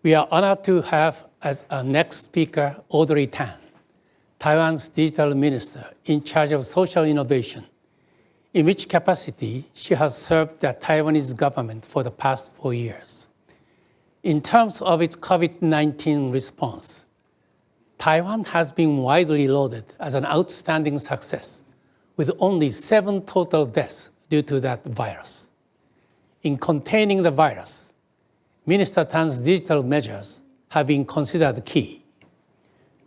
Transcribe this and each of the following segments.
We are honored to have as our next speaker Audrey Tang, Taiwan's digital minister in charge of social innovation, in which capacity she has served the Taiwanese government for the past 4 years. In terms of its COVID-19 response, Taiwan has been widely lauded as an outstanding success, with only 7 total deaths due to that virus. In containing the virus, Minister Tang's digital measures have been considered key.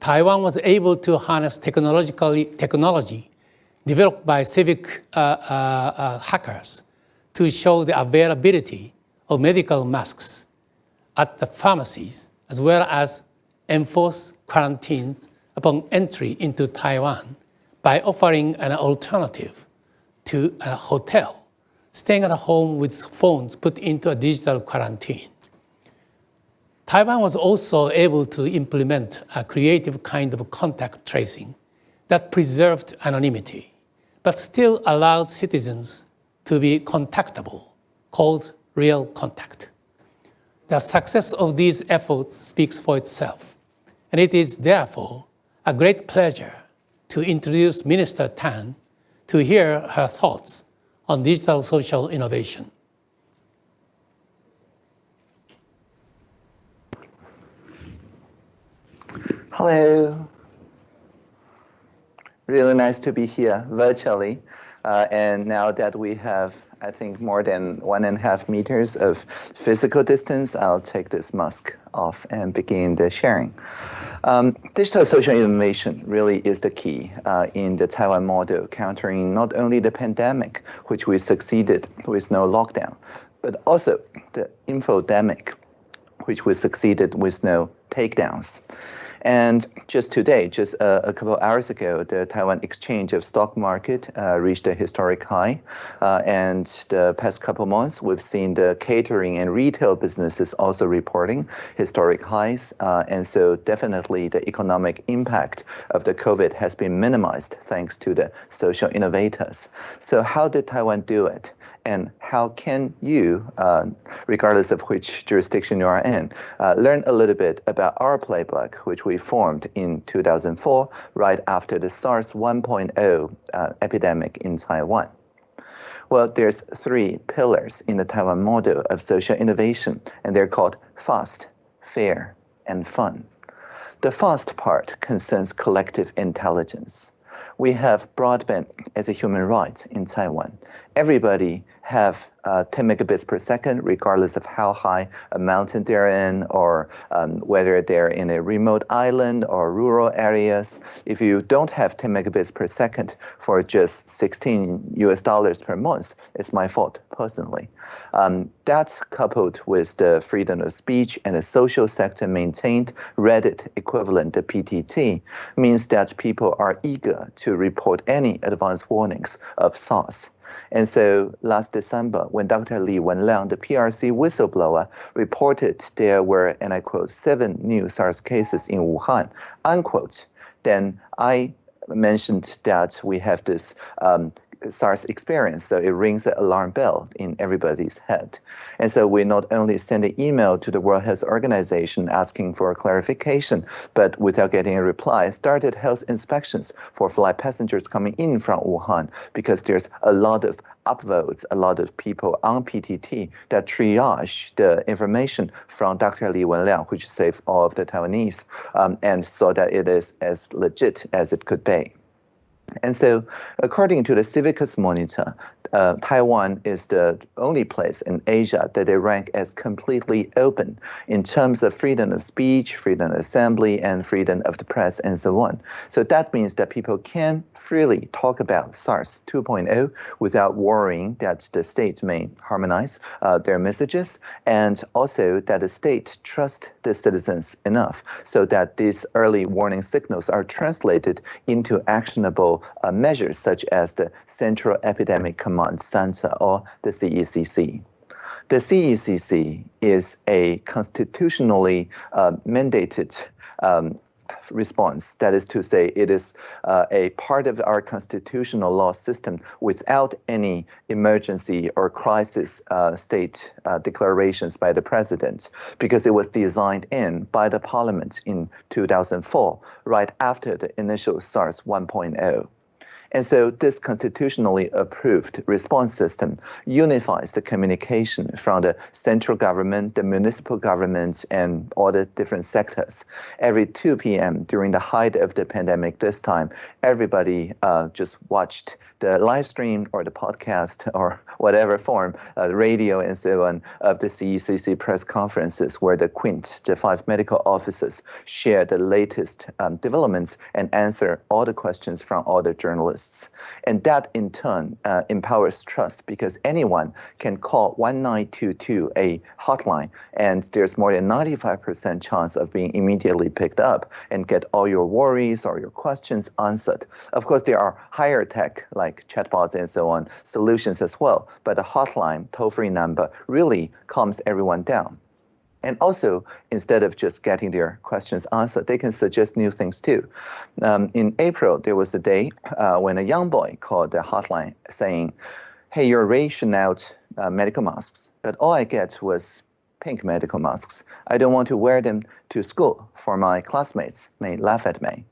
Taiwan was able to harness technology developed by civic hackers to show the availability of medical masks at the pharmacies, as well as enforce quarantines upon entry into Taiwan by offering an alternative to a hotel, staying at home with phones put into a digital quarantine. Taiwan was also able to implement a creative kind of contact tracing that preserved anonymity, but still allowed citizens to be contactable, called real contact. The success of these efforts speaks for itself, and it is therefore a great pleasure to introduce Minister Tang to hear her thoughts on digital social innovation. Hello. Really nice to be here virtually. And now that we have, I think, more than 1.5 meters of physical distance, I'll take this mask off and begin the sharing. Digital social innovation really is the key in the Taiwan model, countering not only the pandemic, which we succeeded with no lockdown, but also the infodemic, which we succeeded with no takedowns. And just today, just a couple hours ago, the Taiwan Exchange of Stock Market reached a historic high. And the past couple months, we've seen the catering and retail businesses also reporting historic highs. And so definitely the economic impact of the COVID has been minimized thanks to the social innovators. So how did Taiwan do it? And how can you, regardless of which jurisdiction you are in, learn a little bit about our playbook, which we formed in 2004, right after the SARS 1.0 epidemic in Taiwan? Well, there's 3 pillars in the Taiwan model of social innovation, and they're called fast, fair, and fun. The fast part concerns collective intelligence. We have broadband as a human right in Taiwan. Everybody have 10 megabits per second, regardless of how high a mountain they're in, or whether they're in a remote island or rural areas. If you don't have 10 megabits per second for just $16 per month, it's my fault personally. That coupled with the freedom of speech and the social sector maintained Reddit equivalent, the PTT, means that people are eager to report any advance warnings of SARS. And so last December, when Dr. Li Wenliang, the PRC whistleblower, reported there were, and I quote, 7 new SARS cases in Wuhan, unquote, then I mentioned that we have this SARS experience, so it rings an alarm bell in everybody's head. And so we not only send an email to the World Health Organization asking for a clarification, but without getting a reply, started health inspections for flight passengers coming in from Wuhan, because there's a lot of upvotes, a lot of people on PTT that triage the information from Dr. Li Wenliang, which saved all of the Taiwanese, and so that it is as legit as it could be. And so, according to the Civicus Monitor, Taiwan is the only place in Asia that they rank as completely open in terms of freedom of speech, freedom of assembly, and freedom of the press, and so on. So that means that people can freely talk about SARS 2.0 without worrying that the state may harmonize their messages, and also that the state trusts the citizens enough so that these early warning signals are translated into actionable measures such as the Central Epidemic Command Center, or the CECC. The CECC is a constitutionally mandated response. That is to say, it is a part of our constitutional law system without any emergency or crisis state declarations by the president, because it was designed in by the parliament in 2004, right after the initial SARS 1.0. And so this constitutionally approved response system unifies the communication from the central government, the municipal governments, and all the different sectors. Every 2 p.m. during the height of the pandemic this time, everybody just watched the live stream or the podcast or whatever form, the radio and so on, of the CECC press conferences where the Quint, the 5 medical officers, share the latest developments and answer all the questions from all the journalists. And that in turn empowers trust, because anyone can call 1922, a hotline, and there's more than 95% chance of being immediately picked up and get all your worries or your questions answered. Of course, there are higher tech like chatbots and so on solutions as well, but a hotline, toll-free number really calms everyone down. And also, instead of just getting their questions answered, they can suggest new things too. In April, there was a day when a young boy called the hotline saying, hey, you're rationing out medical masks, but all I get was pink medical masks. I don't want to wear them to school, for my classmates may laugh at me.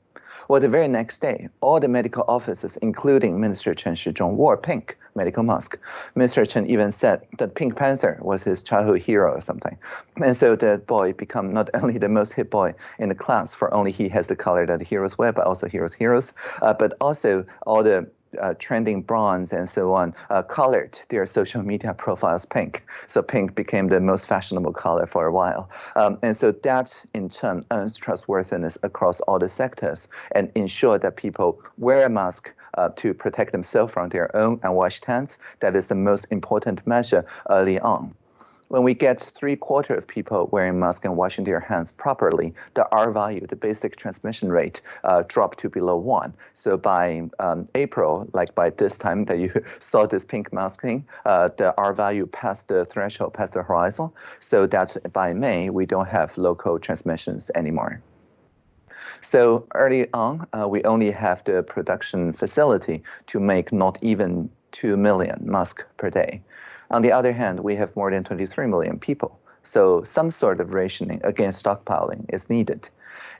Well, the very next day, all the medical officers, including Minister Chen Shizhong, wore pink medical mask. Minister Chen even said that Pink Panther was his childhood hero or something. And so the boy became not only the most hip boy in the class, for only he has the color that the heroes wear, but also heroes, but also all the trending bronze and so on colored their social media profiles pink. So pink became the most fashionable color for a while. And so that in turn earns trustworthiness across all the sectors and ensure that people wear a mask to protect themselves from their own unwashed hands. That is the most important measure early on. When we get 3/4 of people wearing masks and washing their hands properly, the R value, the basic transmission rate, dropped to below 1. So by April, like by this time that you saw this pink masking, the R value passed the threshold, passed the horizon, so that by May, we don't have local transmissions anymore. So early on, we only have the production facility to make not even 2 million masks per day. On the other hand, we have more than 23 million people. So some sort of rationing against stockpiling is needed.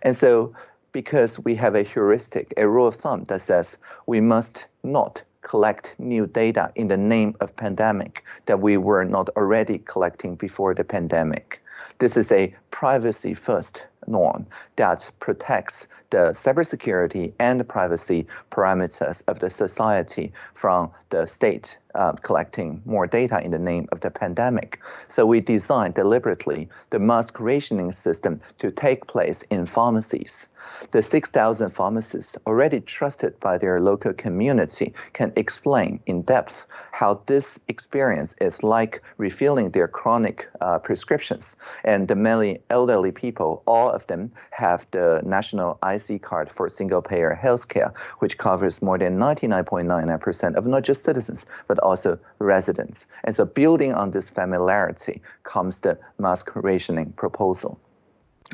And so because we have a heuristic, a rule of thumb that says we must not collect new data in the name of pandemic that we were not already collecting before the pandemic. This is a privacy-first norm that protects the cybersecurity and the privacy parameters of the society from the state collecting more data in the name of the pandemic. So we designed deliberately the mask rationing system to take place in pharmacies. The 6,000 pharmacists already trusted by their local community can explain in depth how this experience is like refilling their chronic prescriptions. And the many elderly people, all of them have the national IC card for single-payer healthcare, which covers more than 99.99% of not just citizens, but also residents. And so building on this familiarity comes the mask rationing proposal.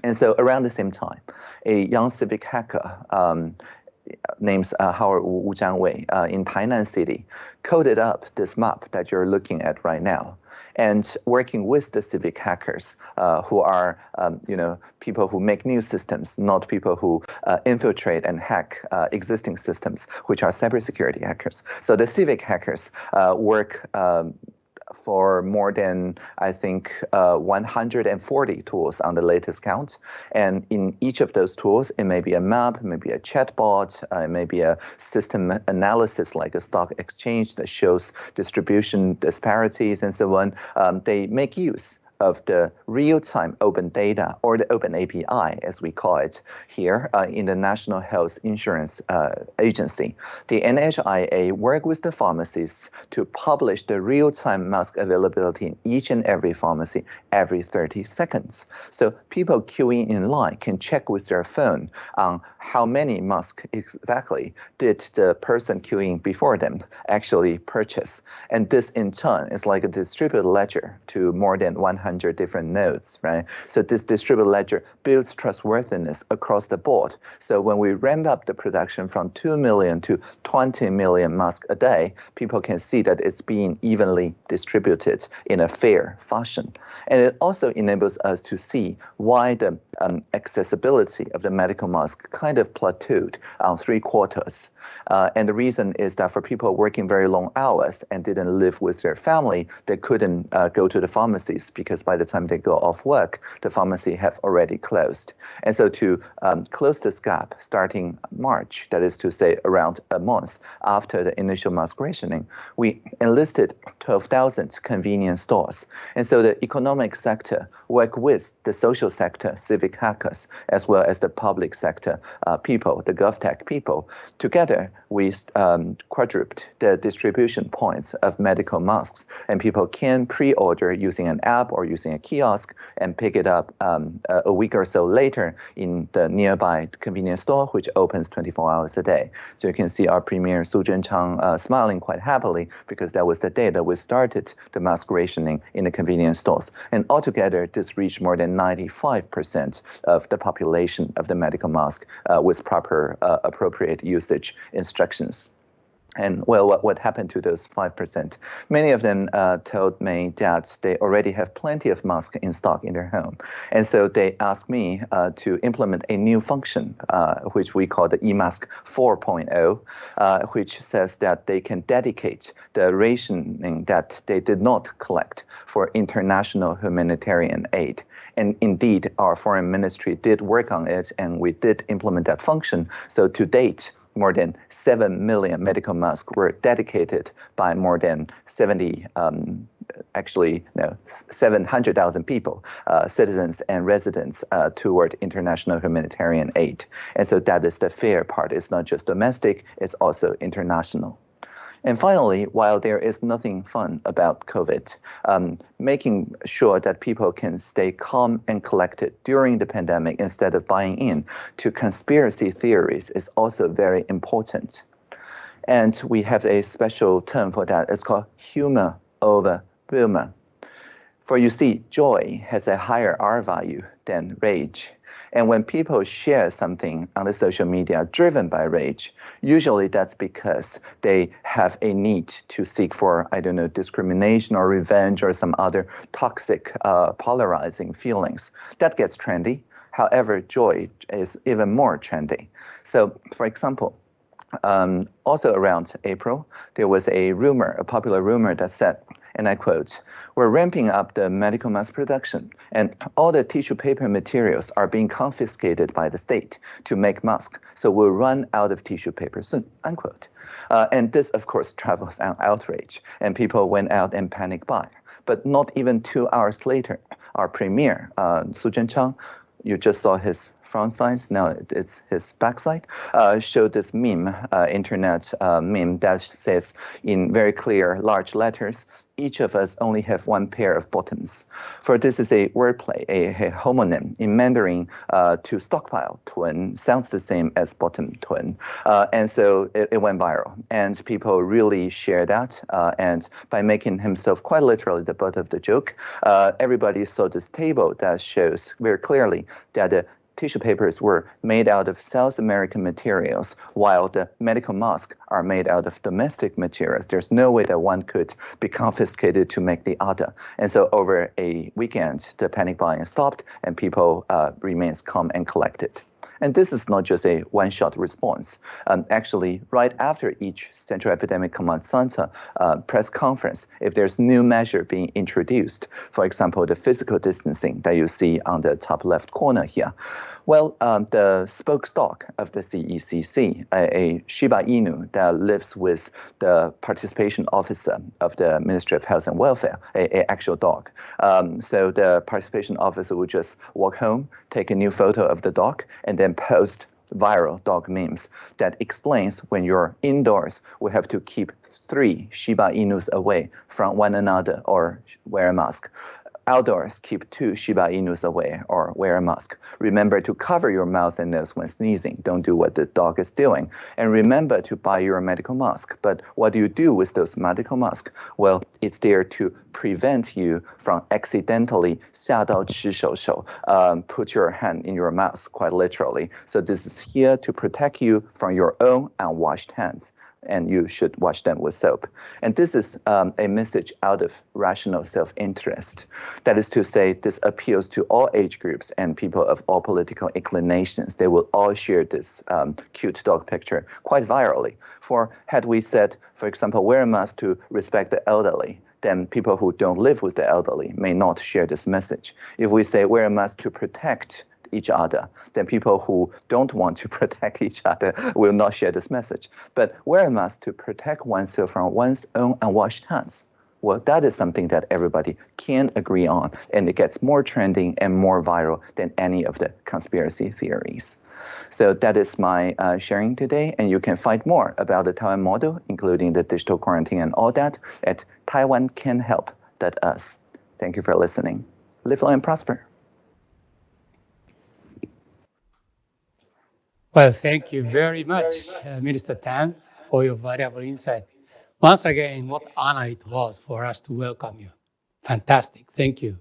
And so around the same time, a young civic hacker named Howard Wu Jiangwei in Tainan City coded up this map that you're looking at right now. And working with the civic hackers who are, people who make new systems, not people who infiltrate and hack existing systems, which are cybersecurity hackers. So the civic hackers work for more than, I think, 140 tools on the latest count. And in each of those tools, it may be a map, it may be a chatbot, it may be a system analysis like a stock exchange that shows distribution disparities and so on. They make use of the real-time open data, or the open API, as we call it here in the National Health Insurance Agency. The NHIA work with the pharmacists to publish the real-time mask availability in each and every pharmacy every 30 seconds. So people queuing in line can check with their phone on how many masks exactly did the person queuing before them actually purchase. And this in turn is like a distributed ledger to more than 100 100 different nodes, right? So this distributed ledger builds trustworthiness across the board. So when we ramp up the production from 2 million to 20 million masks a day, people can see that it's being evenly distributed in a fair fashion. And it also enables us to see why the accessibility of the medical mask kind of plateaued on 3/4. And the reason is that for people working very long hours and didn't live with their family, they couldn't go to the pharmacies because by the time they go off work, the pharmacy have already closed. And so to close this gap starting March, that is to say around a month after the initial mask rationing, we enlisted 12,000 convenience stores. And so the economic sector work with the social sector, civic hackers, as well as the public sector people, the GovTech people. Together, we quadrupled the distribution points of medical masks, and people can pre-order using an app or using a kiosk and pick it up a week or so later in the nearby convenience store, which opens 24 hours a day. So you can see our Premier Su Zhenchang smiling quite happily because that was the day that we started the mask rationing in the convenience stores. And altogether, this reached more than 95% of the population of the medical mask with proper appropriate usage instructions. And well, what happened to those 5%? Many of them told me that they already have plenty of masks in stock in their home. And so they asked me to implement a new function, which we call the eMask 4.0, which says that they can dedicate the rationing that they did not collect for international humanitarian aid. And indeed, our foreign ministry did work on it, and we did implement that function. So to date, more than 7 million medical masks were dedicated by more than 700,000 people, citizens and residents, toward international humanitarian aid. And so that is the fair part. It's not just domestic, it's also international. And finally, while there is nothing fun about COVID, making sure that people can stay calm and collected during the pandemic instead of buying in to conspiracy theories is also very important. And we have a special term for that. It's called humor over rumor. For you see, joy has a higher R value than rage. And when people share something on the social media driven by rage, usually that's because they have a need to seek for, discrimination or revenge or some other toxic, polarizing feelings. That gets trendy. However, joy is even more trendy. So, for example, also around April, there was a popular rumor that said, and I quote, "We're ramping up the medical mask production, and all the tissue paper materials are being confiscated by the state to make masks, so we'll run out of tissue paper soon," unquote. And this, of course, travels on outrage, and people went out and panic buy. But not even 2 hours later, our premier, Su Zhenchang, you just saw his front sides, now it's his backside, showed this meme, internet meme that says in very clear, large letters, "Each of us only have one pair of bottoms." For this is a wordplay, a homonym. In Mandarin, to stockpile, twin, sounds the same as bottom twin. And so it went viral. And people really share that. And by making himself quite literally the butt of the joke, everybody saw this table that shows very clearly that the tissue papers were made out of South American materials, while the medical masks are made out of domestic materials. There's no way that one could be confiscated to make the other. And so over a weekend, the panic buying stopped and people remains calm and collected. And this is not just a one-shot response. Actually, right after each Central Epidemic Command Center press conference, if there's new measure being introduced, for example, the physical distancing that you see on the top left corner here, well, the spoke stock of the CECC, a Shiba Inu that lives with the participation officer of the Ministry of Health and Welfare, a actual dog. So the participation officer would just walk home, take a new photo of the dog, and then post viral dog memes that explains when you're indoors, we have to keep 3 Shiba Inus away from one another or wear a mask. Outdoors, keep 2 Shiba Inus away or wear a mask. Remember to cover your mouth and nose when sneezing. Don't do what the dog is doing. And remember to buy your medical mask. But what do you do with those medical masks? Well, it's there to prevent you from accidentally 下刀吃手手, put your hand in your mouth, quite literally. So this is here to protect you from your own unwashed hands. And you should wash them with soap. And this is a message out of rational self-interest. That is to say, this appeals to all age groups and people of all political inclinations. They will all share this cute dog picture quite virally. For had we said, for example, wear a mask to respect the elderly, then people who don't live with the elderly may not share this message. If we say wear a mask to protect each other, then people who don't want to protect each other will not share this message. But wear a mask to protect oneself from one's own unwashed hands. Well, that is something that everybody can agree on, and it gets more trending and more viral than any of the conspiracy theories. So that is my sharing today, and you can find more about the Taiwan model, including the digital quarantine and all that, at taiwancanhelp.us. Thank you for listening. Live long and prosper. Well, thank you very much, Minister Tan, for your valuable insight. Once again, what honor it was for us to welcome you. Fantastic. Thank you.